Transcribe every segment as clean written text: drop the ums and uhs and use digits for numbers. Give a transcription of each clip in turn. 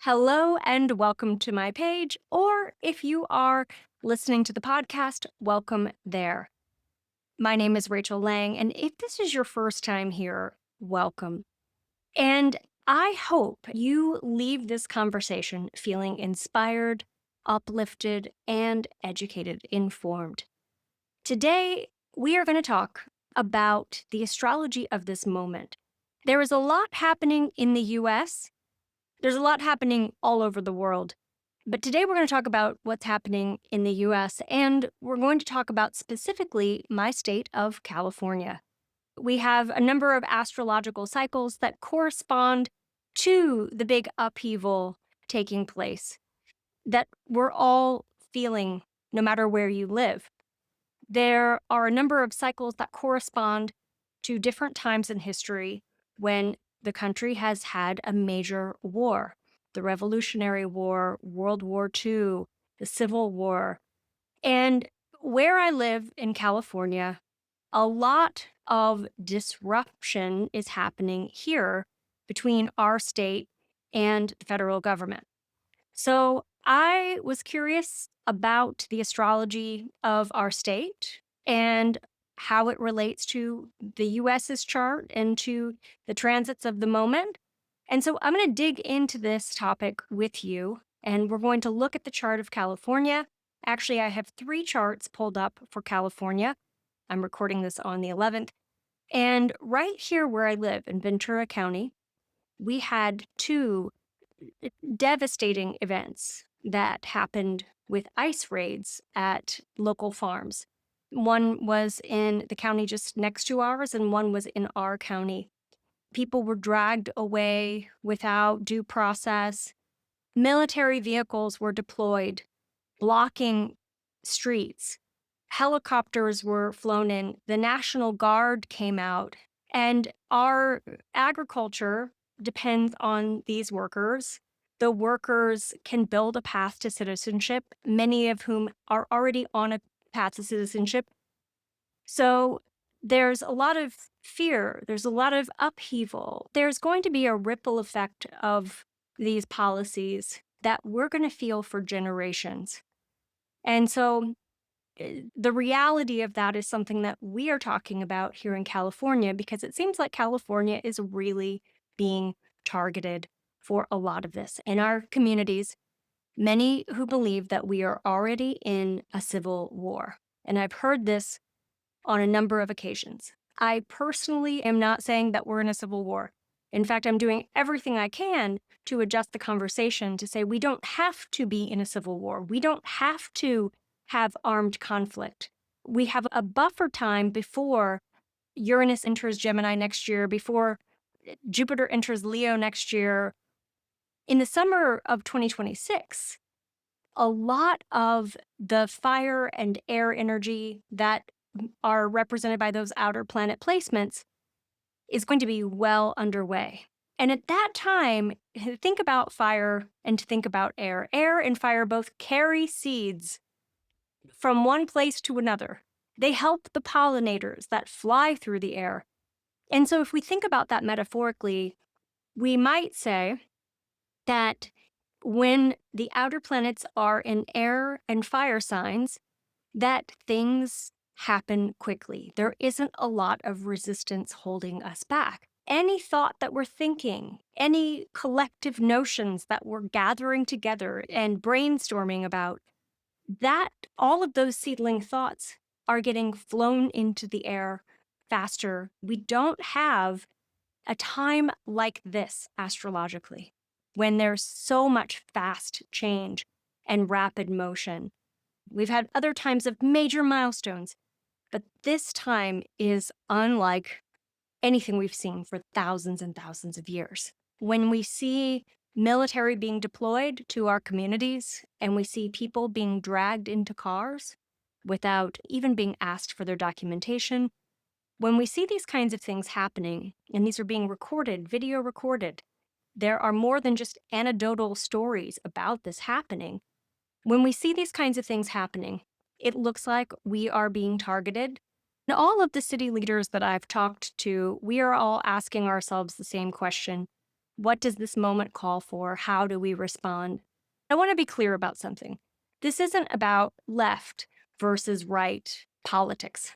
Hello and welcome to my page, or if you are listening to the podcast, welcome there. My name is Rachel Lang, and if this is your first time here, welcome. And I hope you leave this conversation feeling inspired, uplifted, and informed. Today, we are going to talk about the astrology of this moment. There is a lot happening in the US. There's a lot happening all over the world. But today we're going to talk about what's happening in the US, and we're going to talk about specifically my state of California. We have a number of astrological cycles that correspond to the big upheaval taking place that we're all feeling no matter where you live. There are a number of cycles that correspond to different times in history when the country has had a major war: the Revolutionary War, World War II, the Civil War. And where I live in California, a lot of disruption is happening here between our state and the federal government. So I was curious about the astrology of our state and how it relates to the US's chart and to the transits of the moment. And so I'm going to dig into this topic with you, and we're going to look at the chart of California. Actually, I have three charts pulled up for California. I'm recording this on the 11th. And right here where I live in Ventura County, we had two devastating events that happened with ice raids at local farms. One was in the county just next to ours, and one was in our county. People were dragged away without due process. Military vehicles were deployed, blocking streets. Helicopters were flown in. The National Guard came out. And our agriculture depends on these workers. The workers can build a path to citizenship, many of whom are already on a path to citizenship. So there's a lot of fear, there's a lot of upheaval. There's going to be a ripple effect of these policies that we're going to feel for generations. And so the reality of that is something that we are talking about here in California, because it seems like California is really being targeted for a lot of this. In our communities, many who believe that we are already in a civil war. And I've heard this on a number of occasions. I personally am not saying that we're in a civil war. In fact, I'm doing everything I can to adjust the conversation to say we don't have to be in a civil war. We don't have to have armed conflict. We have a buffer time before Uranus enters Gemini next year, before Jupiter enters Leo next year. In the summer of 2026, a lot of the fire and air energy that are represented by those outer planet placements is going to be well underway. And at that time, think about fire and think about air. Air and fire both carry seeds from one place to another. They help the pollinators that fly through the air. And so, if we think about that metaphorically, we might say that when the outer planets are in air and fire signs, that things happen quickly. There isn't a lot of resistance holding us back. Any thought that we're thinking, any collective notions that we're gathering together and brainstorming about, that all of those seedling thoughts are getting flown into the air faster. We don't have a time like this astrologically, when there's so much fast change and rapid motion. We've had other times of major milestones, but this time is unlike anything we've seen for thousands and thousands of years. When we see military being deployed to our communities and we see people being dragged into cars without even being asked for their documentation, when we see these kinds of things happening, and these are being recorded, video recorded, there are more than just anecdotal stories about this happening. When we see these kinds of things happening, it looks like we are being targeted. And all of the city leaders that I've talked to, we are all asking ourselves the same question: What does this moment call for? How do we respond? I want to be clear about something. This isn't about left versus right politics.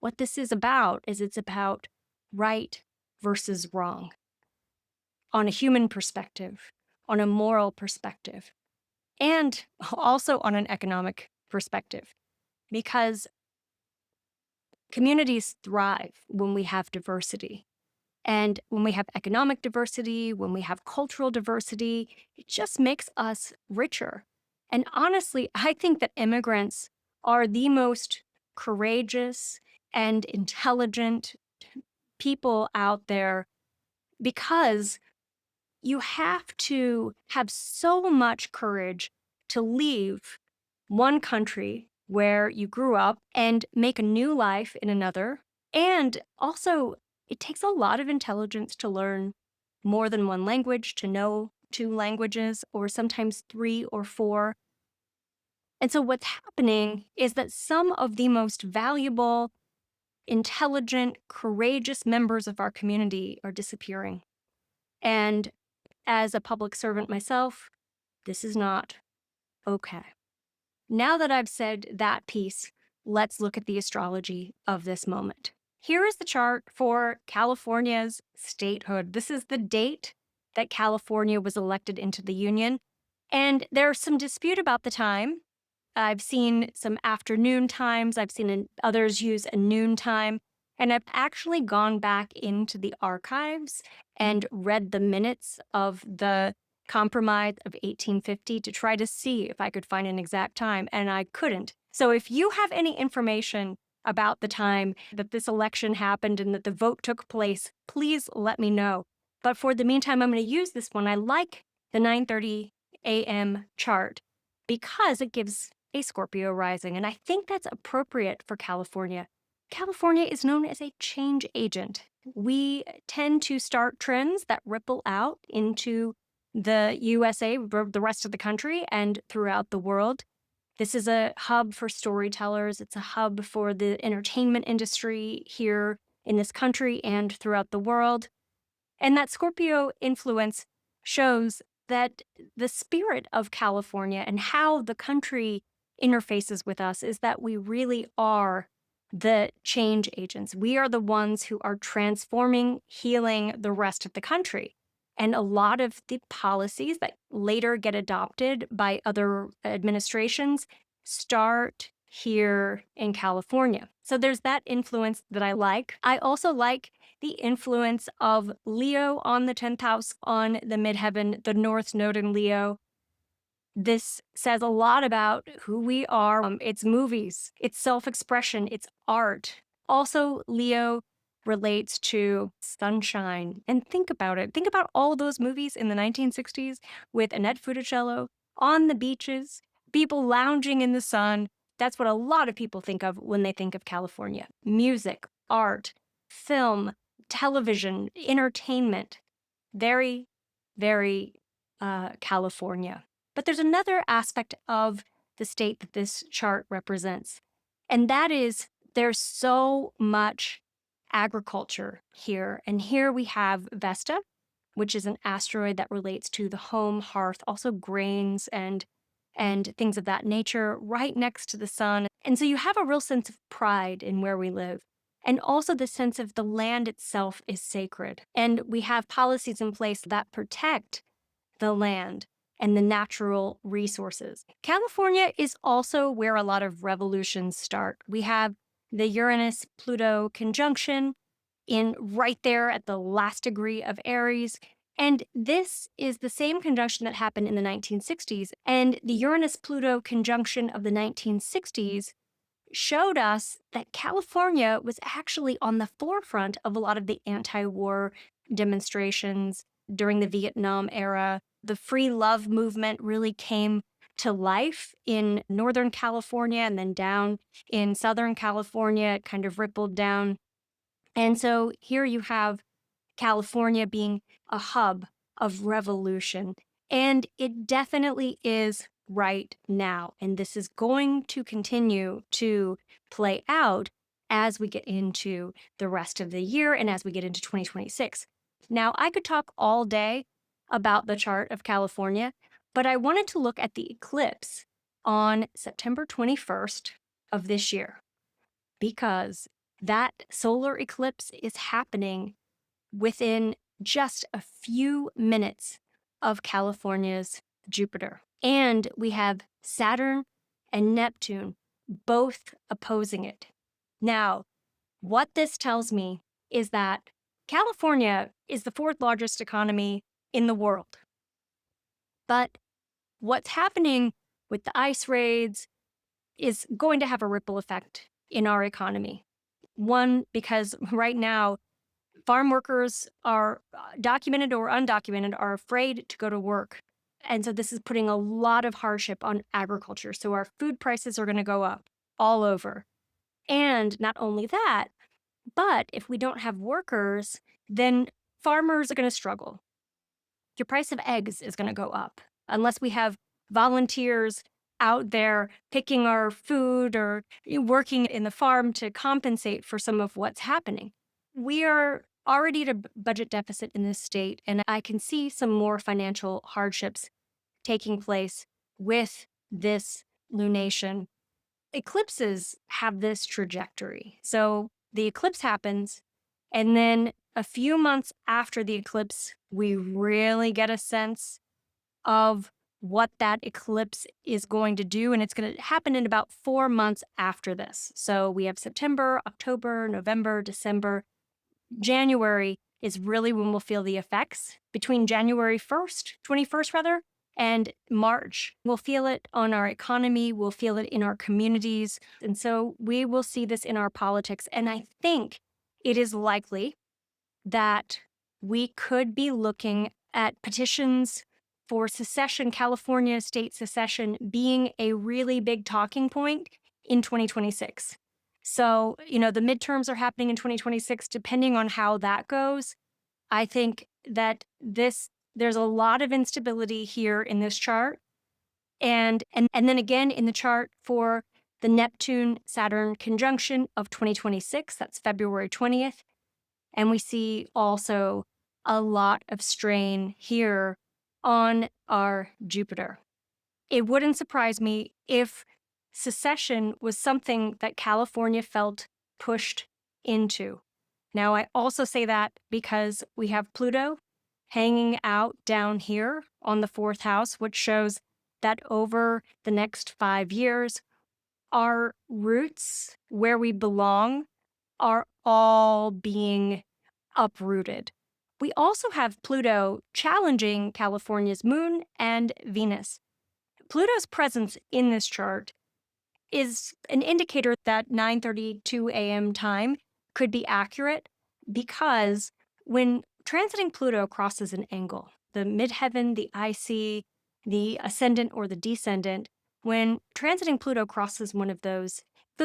What this is about is it's about right versus wrong on a human perspective, on a moral perspective, and also on an economic perspective, because communities thrive when we have diversity. And when we have economic diversity, when we have cultural diversity, it just makes us richer. And honestly, I think that immigrants are the most courageous and intelligent people out there because you have to have so much courage to leave one country where you grew up and make a new life in another. And also, it takes a lot of intelligence to learn more than one language, to know two languages, or sometimes three or four. And so, what's happening is that some of the most valuable, intelligent, courageous members of our community are disappearing. And as a public servant myself, this is not okay. Now that I've said that piece, let's look at the astrology of this moment. Here is the chart for California's statehood. This is the date that California was elected into the Union. And there's some dispute about the time. I've seen some afternoon times, I've seen others use a noon time. And I've actually gone back into the archives and read the minutes of the Compromise of 1850 to try to see if I could find an exact time, and I couldn't. So if you have any information about the time that this election happened and that the vote took place, please let me know. But for the meantime, I'm going to use this one. I like the 9:30 a.m. chart because it gives a Scorpio rising, and I think that's appropriate for California. California is known as a change agent. We tend to start trends that ripple out into the USA, the rest of the country, and throughout the world. This is a hub for storytellers. It's a hub for the entertainment industry here in this country and throughout the world. And that Scorpio influence shows that the spirit of California and how the country interfaces with us is that we really are the change agents. We are the ones who are transforming, healing the rest of the country. And a lot of the policies that later get adopted by other administrations start here in California. So there's that influence that I like. I also like the influence of Leo on the 10th house on the midheaven, the North Node in Leo. This says a lot about who we are. It's movies, it's self-expression, it's art. Also, Leo relates to sunshine. And think about it. Think about all those movies in the 1960s with Annette Funicello on the beaches, people lounging in the sun. That's what a lot of people think of when they think of California. Music, art, film, television, entertainment. Very, very California. But there's another aspect of the state that this chart represents, and that is there's so much agriculture here. And here we have Vesta, which is an asteroid that relates to the home, hearth, also grains and things of that nature, right next to the sun. And so you have a real sense of pride in where we live. And also the sense of the land itself is sacred. And we have policies in place that protect the land and the natural resources. California is also where a lot of revolutions start. We have the Uranus-Pluto conjunction in right there at the last degree of Aries. And this is the same conjunction that happened in the 1960s. And the Uranus-Pluto conjunction of the 1960s showed us that California was actually on the forefront of a lot of the anti-war demonstrations during the Vietnam era. The free love movement really came to life in Northern California and then down in Southern California. It kind of rippled down. And so here you have California being a hub of revolution. And it definitely is right now. And this is going to continue to play out as we get into the rest of the year and as we get into 2026. Now, I could talk all day about the chart of California, but I wanted to look at the eclipse on September 21st of this year because that solar eclipse is happening within just a few minutes of California's Jupiter. And we have Saturn and Neptune both opposing it. Now, what this tells me is that California is the fourth largest economy in the world. But what's happening with the ice raids is going to have a ripple effect in our economy. One, because right now, farm workers are documented or undocumented, are afraid to go to work. And so this is putting a lot of hardship on agriculture. So our food prices are going to go up all over. And not only that, but if we don't have workers, then farmers are going to struggle. Your price of eggs is going to go up unless we have volunteers out there picking our food or working in the farm to compensate for some of what's happening. We are already at a budget deficit in this state, and I can see some more financial hardships taking place with this lunation. Eclipses have this trajectory. So the eclipse happens, and then a few months after the eclipse, we really get a sense of what that eclipse is going to do. And it's going to happen in about 4 months after this. So we have September, October, November, December. January is really when we'll feel the effects. Between January 21st rather, and March, we'll feel it on our economy, we'll feel it in our communities. And so we will see this in our politics. And I think it is likely that we could be looking at petitions for secession, California state secession, being a really big talking point in 2026. So, the midterms are happening in 2026. Depending on how that goes, I think that there's a lot of instability here in this chart. And then again in the chart for the Neptune Saturn conjunction of 2026, that's February 20th. And we see also a lot of strain here on our Jupiter. It wouldn't surprise me if secession was something that California felt pushed into. Now, I also say that because we have Pluto hanging out down here on the fourth house, which shows that over the next 5 years, our roots, where we belong, are all being uprooted. We also have Pluto challenging California's moon and Venus. Pluto's presence in this chart is an indicator that 9:32 a.m. time could be accurate because when transiting Pluto crosses an angle, the midheaven, the IC, the ascendant or the descendant, when transiting Pluto crosses one of those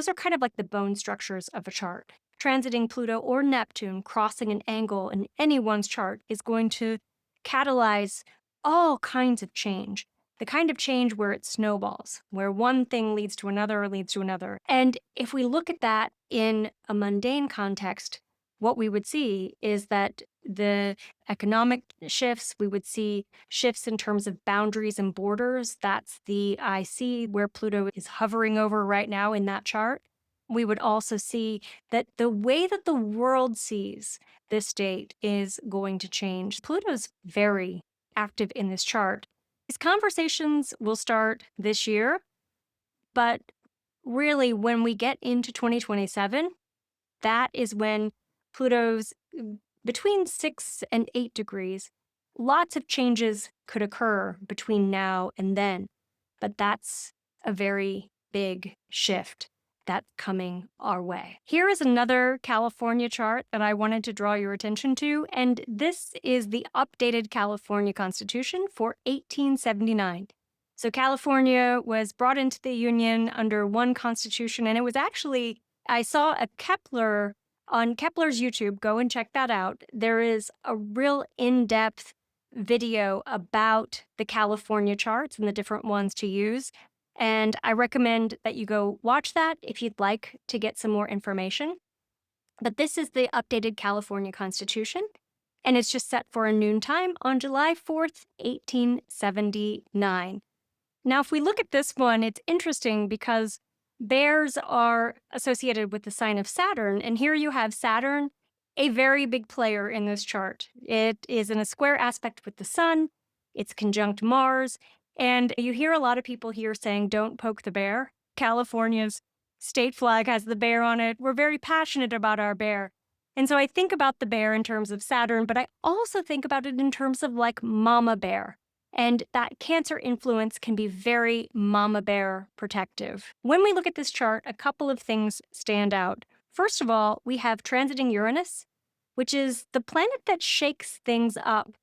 are kind of like the bone structures of a chart. Transiting Pluto or Neptune crossing an angle in anyone's chart is going to catalyze all kinds of change. The kind of change where it snowballs, where one thing leads to another, leads to another. And if we look at that in a mundane context, what we would see is that the economic shifts, we would see shifts in terms of boundaries and borders. That's the IC where Pluto is hovering over right now in that chart. We would also see that the way that the world sees this date is going to change. Pluto's very active in this chart. These conversations will start this year, but really when we get into 2027, that is when Pluto's between 6 and 8 degrees. Lots of changes could occur between now and then, but that's a very big shift that's coming our way. Here is another California chart that I wanted to draw your attention to, and this is the updated California Constitution for 1879. So California was brought into the Union under one constitution, and it was actually, I saw a Kepler on Kepler's YouTube, go and check that out. There is a real in-depth video about the California charts and the different ones to use. And I recommend that you go watch that if you'd like to get some more information. But this is the updated California Constitution. and it's just set for a noon time on July 4th, 1879. Now, if we look at this one, it's interesting because bears are associated with the sign of Saturn. And here you have Saturn, a very big player in this chart. It is in a square aspect with the sun, it's conjunct Mars. And you hear a lot of people here saying, don't poke the bear. California's state flag has the bear on it. We're very passionate about our bear. And so I think about the bear in terms of Saturn, but I also think about it in terms of like mama bear. And that Cancer influence can be very mama bear protective. When we look at this chart, a couple of things stand out. First of all, we have transiting Uranus, which is the planet that shakes things up,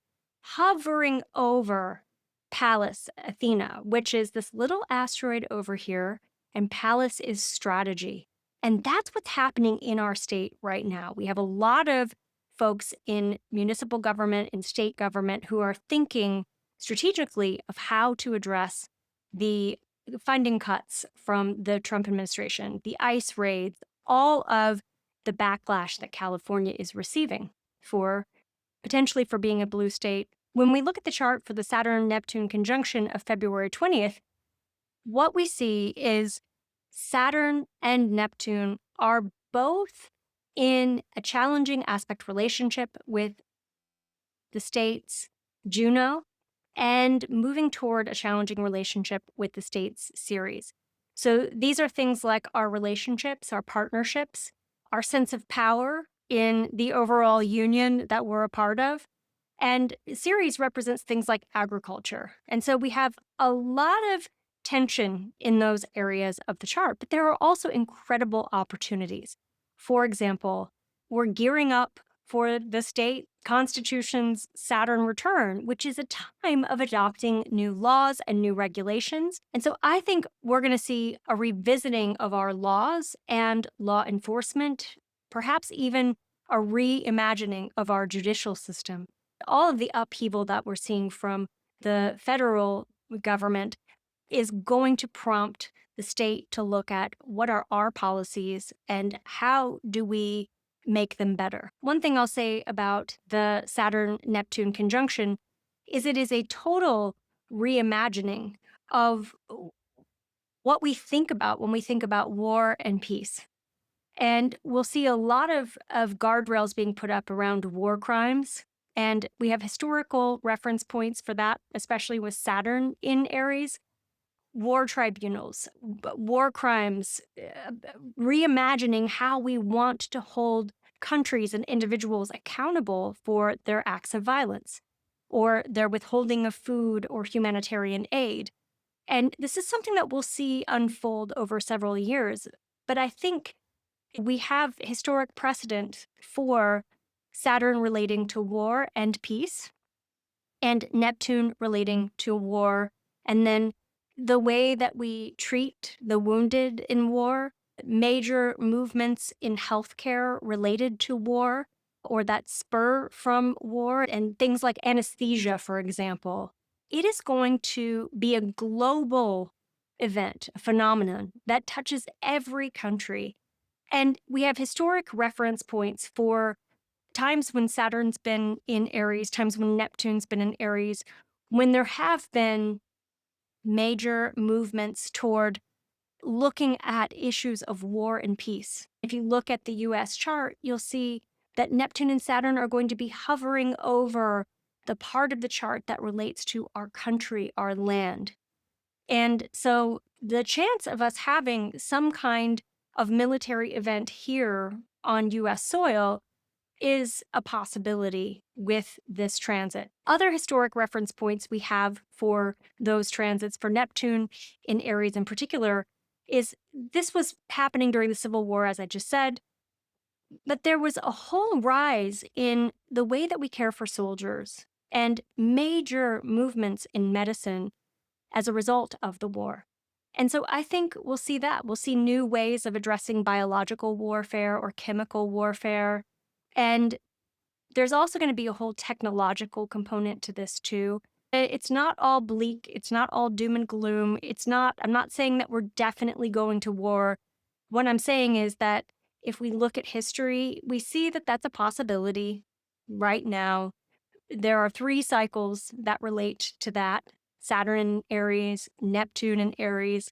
hovering over Pallas, Athena, which is this little asteroid over here, and Pallas is strategy. And that's what's happening in our state right now. We have a lot of folks in municipal government and state government who are thinking strategically of how to address the funding cuts from the Trump administration, the ICE raids, all of the backlash that California is receiving for potentially for being a blue state. When we look at the chart for the Saturn-Neptune conjunction of February 20th, what we see is Saturn and Neptune are both in a challenging aspect relationship with the state's Juno and moving toward a challenging relationship with the state's Ceres. So these are things like our relationships, our partnerships, our sense of power in the overall union that we're a part of. And Ceres represents things like agriculture. And so we have a lot of tension in those areas of the chart, but there are also incredible opportunities. For example, we're gearing up for the state constitution's Saturn return, which is a time of adopting new laws and new regulations. And so I think we're going to see a revisiting of our laws and law enforcement, perhaps even a reimagining of our judicial system. All of the upheaval that we're seeing from the federal government is going to prompt the state to look at what are our policies and how do we make them better. One thing I'll say about the Saturn-Neptune conjunction is it is a total reimagining of what we think about when we think about war and peace. And we'll see a lot of guardrails being put up around war crimes. And we have historical reference points for that, especially with Saturn in Aries. War tribunals, war crimes, reimagining how we want to hold countries and individuals accountable for their acts of violence or their withholding of food or humanitarian aid. And this is something that we'll see unfold over several years. But I think we have historic precedent for Saturn relating to war and peace, and Neptune relating to war, and then the way that we treat the wounded in war, major movements in healthcare related to war, or that spur from war, and things like anesthesia, for example. It is going to be a global event, a phenomenon that touches every country. And we have historic reference points for times when Saturn's been in Aries, times when Neptune's been in Aries, when there have been major movements toward looking at issues of war and peace. If you look at the US chart, you'll see that Neptune and Saturn are going to be hovering over the part of the chart that relates to our country, our land. And so the chance of us having some kind of military event here on US soil is a possibility with this transit. Other historic reference points we have for those transits, for Neptune in Aries in particular, is this was happening during the Civil War, as I just said, but there was a whole rise in the way that we care for soldiers and major movements in medicine as a result of the war. And so I think we'll see that. We'll see new ways of addressing biological warfare or chemical warfare. And there's also going to be a whole technological component to this too. It's not all bleak. It's not all doom and gloom. I'm not saying that we're definitely going to war. What I'm saying is that if we look at history, we see that that's a possibility. right now. There are 3 cycles that relate to that: Saturn in Aries, Neptune in Aries,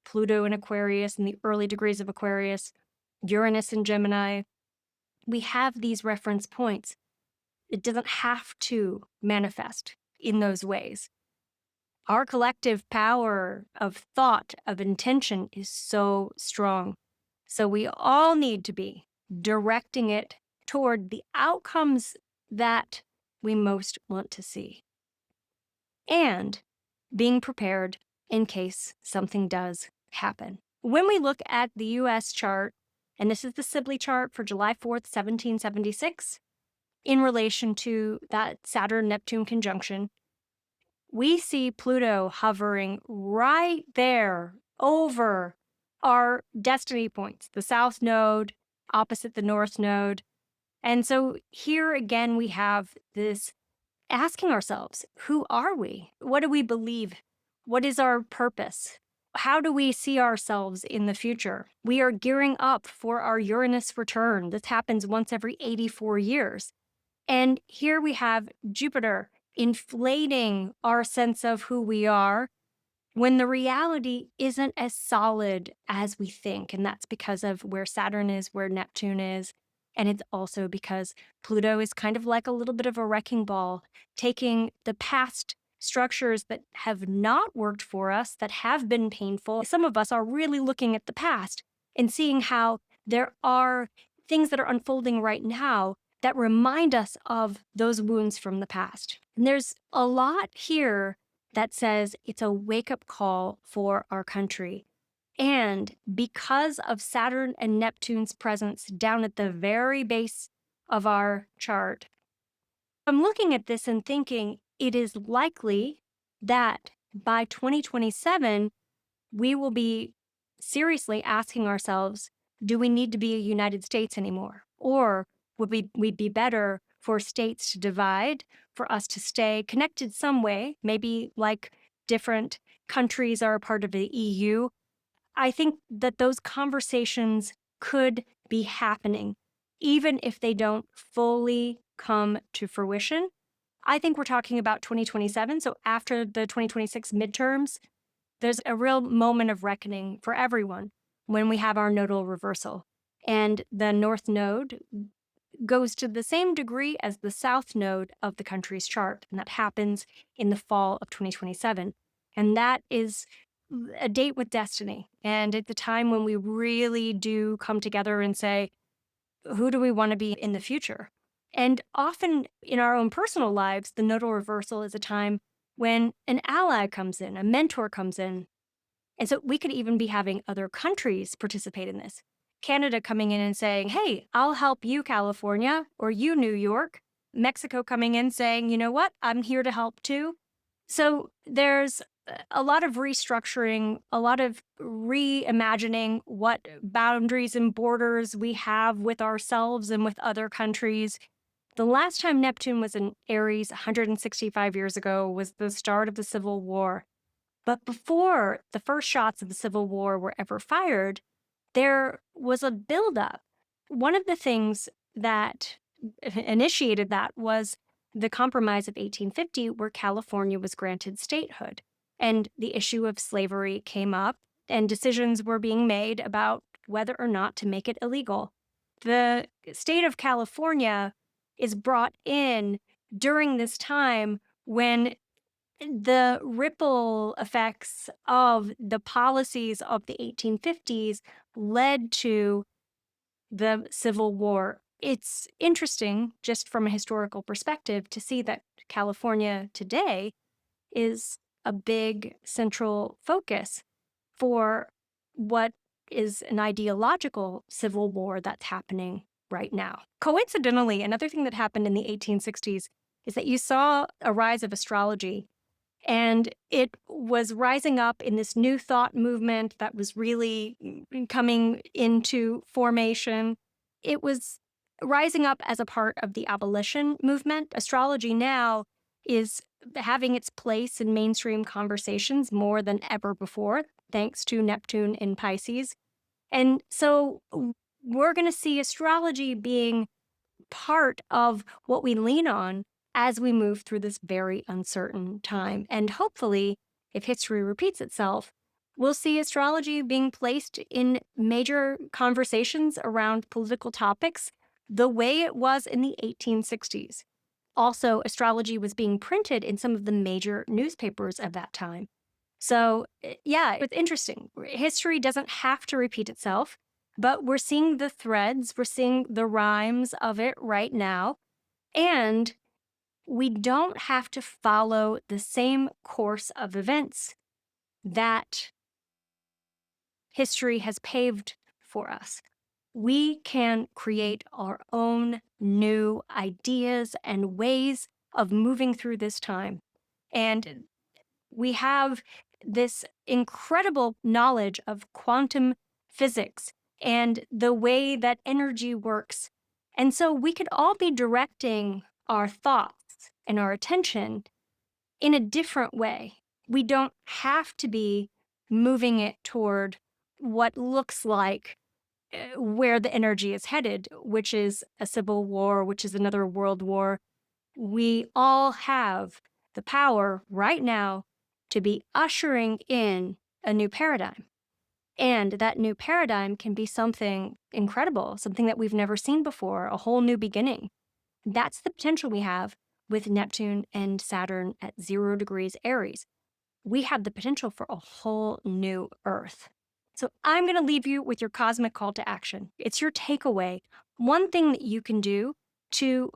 Pluto in Aquarius in the early degrees of Aquarius, Uranus in Gemini. We have these reference points. It doesn't have to manifest in those ways. Our collective power of thought, of intention is so strong. So we all need to be directing it toward the outcomes that we most want to see and being prepared in case something does happen. When we look at the US chart, and this is the Sibley chart for July 4th, 1776, in relation to that Saturn Neptune conjunction, we see Pluto hovering right there over our destiny points, the South Node opposite the North Node. And so here again, we have this asking ourselves, who are we? What do we believe? What is our purpose? How do we see ourselves in the future? We are gearing up for our Uranus return. This happens once every 84 years. And here we have Jupiter inflating our sense of who we are when the reality isn't as solid as we think. And that's because of where Saturn is, where Neptune is. And it's also because Pluto is kind of like a little bit of a wrecking ball, taking the past structures that have not worked for us, that have been painful. Some of us are really looking at the past and seeing how there are things that are unfolding right now that remind us of those wounds from the past. And there's a lot here that says it's a wake-up call for our country. And because of Saturn and Neptune's presence down at the very base of our chart, I'm looking at this and thinking it is likely that by 2027, we will be seriously asking ourselves, do we need to be a United States anymore? Or would we be better for states to divide, for us to stay connected some way, maybe like different countries are a part of the EU? I think that those conversations could be happening, even if they don't fully come to fruition. I think we're talking about 2027. So after the 2026 midterms, there's a real moment of reckoning for everyone when we have our nodal reversal. And the North Node goes to the same degree as the South Node of the country's chart. And that happens in the fall of 2027. And that is a date with destiny. And at the time when we really do come together and say, who do we want to be in the future? And often in our own personal lives, the nodal reversal is a time when an ally comes in, a mentor comes in. And so we could even be having other countries participate in this. Canada coming in and saying, hey, I'll help you, California, or you, New York. Mexico coming in saying, you know what, I'm here to help too. So there's a lot of restructuring, a lot of reimagining what boundaries and borders we have with ourselves and with other countries. The last time Neptune was in Aries 165 years ago was the start of the Civil War. But before the first shots of the Civil War were ever fired, there was a buildup. One of the things that initiated that was the Compromise of 1850, where California was granted statehood. And the issue of slavery came up, and decisions were being made about whether or not to make it illegal. The state of California is brought in during this time when the ripple effects of the policies of the 1850s led to the Civil War. It's interesting, just from a historical perspective, to see that California today is a big central focus for what is an ideological civil war that's happening right now. Coincidentally, another thing that happened in the 1860s is that you saw a rise of astrology, and it was rising up in this new thought movement that was really coming into formation. It was rising up as a part of the abolition movement. Astrology now is having its place in mainstream conversations more than ever before, thanks to Neptune in Pisces. And so we're going to see astrology being part of what we lean on as we move through this very uncertain time. And hopefully, if history repeats itself, we'll see astrology being placed in major conversations around political topics the way it was in the 1860s. Also, astrology was being printed in some of the major newspapers of that time. So, yeah, it's interesting. History doesn't have to repeat itself, but we're seeing the threads, we're seeing the rhymes of it right now. And we don't have to follow the same course of events that history has paved for us. We can create our own new ideas and ways of moving through this time. And we have this incredible knowledge of quantum physics and the way that energy works. And so we could all be directing our thoughts and our attention in a different way. We don't have to be moving it toward what looks like where the energy is headed, which is a civil war, which is another world war. We all have the power right now to be ushering in a new paradigm. And that new paradigm can be something incredible, something that we've never seen before, a whole new beginning. That's the potential we have with Neptune and Saturn at 0 degrees Aries. We have the potential for a whole new Earth. So I'm going to leave you with your cosmic call to action. It's your takeaway. One thing that you can do to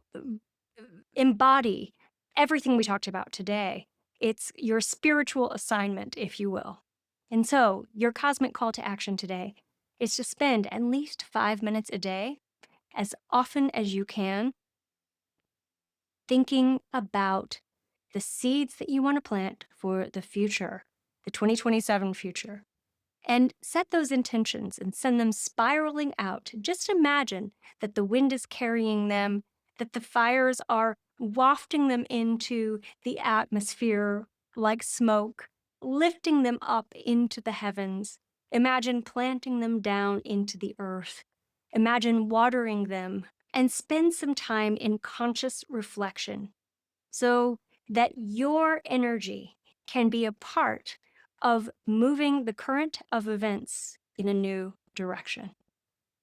embody everything we talked about today. It's your spiritual assignment, if you will. And so, your cosmic call to action today is to spend at least 5 minutes a day, as often as you can, thinking about the seeds that you want to plant for the future, the 2027 future. And set those intentions and send them spiraling out. Just imagine that the wind is carrying them, that the fires are wafting them into the atmosphere like smoke, lifting them up into the heavens. Imagine planting them down into the earth. Imagine watering them, and spend some time in conscious reflection so that your energy can be a part of moving the current of events in a new direction.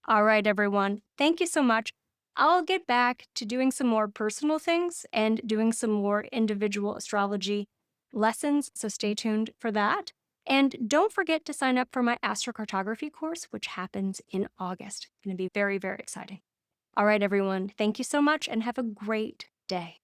All right, everyone. Thank you so much. I'll get back to doing some more personal things and doing some more individual astrology lessons, so stay tuned for that. And don't forget to sign up for my astrocartography course, which happens in August. It's going to be very, very exciting. All right, everyone. Thank you so much and have a great day.